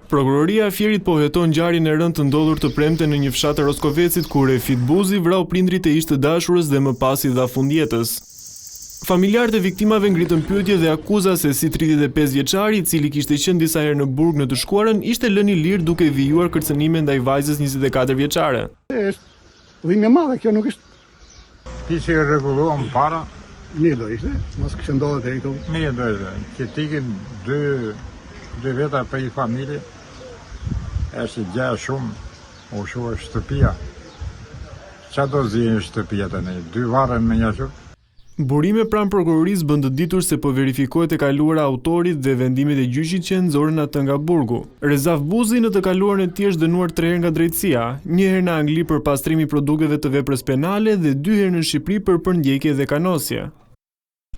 Prokuroria e Fierit po heton ngjarjen e rëndë të ndodhur të premte në një fshat të Roskovecit ku Refit Buzi vrau prindrit e ish të dashurës dhe më pas i dha fundjetës. Familjarët e viktimave ngritën pyetje dhe akuza se si 35 vjeçari, i cili kishte qenë disa herë në burg në të shkuarën, ishte lënë i lirë duke vijuar kërcënime ndaj vajzës 24 vjeçare. Dhimbje madhe, kjo nuk ishte. Ti që rregulluam para? Mirë do ishte, mos kishte ndodhur deri këtu. Mirë do ishte, që tikin dy veta për i familje, është gjë shumë, u shua shtëpia. Qa do zhjën shtëpia të ne, 2 varën me një shumë? Burime pranë prokurorisë bën të ditur se po verifikohet e kaluara autorit dhe vendimet e gjyqit që nxorën atë nga burgu. Rezaf Buzi në të kaluarën e tij është dënuar 3 herë nga drejtësia, 1 herë në Angli për pastrim i produkteve të veprës penale dhe 2 herë në Shqipëri për përndjekje dhe kanosje.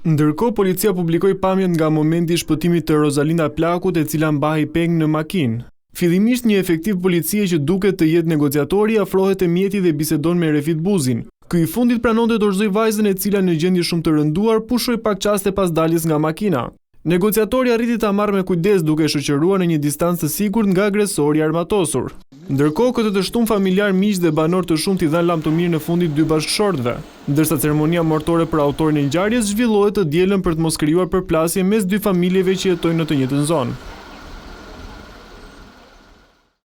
Ndërkohë, policia publikoi pamjet nga momenti i shpëtimit të Rosalinda Plakut, e cila mbahej peng në makinë. Fillimisht një efektiv policie që duket të jetë negociatori afrohet e mjeti dhe bisedon me Refit Buzin. Ky i fundit pranonte të dorëzoi vajzën e cila në gjendje shumë të rënduar pushoi pak qaste pas daljes nga makina. Negociatori arriti ta marrë me kujdes duke shoqëruar në një distancë të sigurt nga agresori armatosur. Ndërkohë, këtë të shtunë familjar, miq dhe banor të shumt i dhanë lam të mirë në fundit 2 bashkëshortëve, ndërsa ceremonia martore për autorin e ngjarjes zhvillohet të dielën për të mos krijuar përplasje mes 2 familjeve që jetojnë në të njëjtën zonë.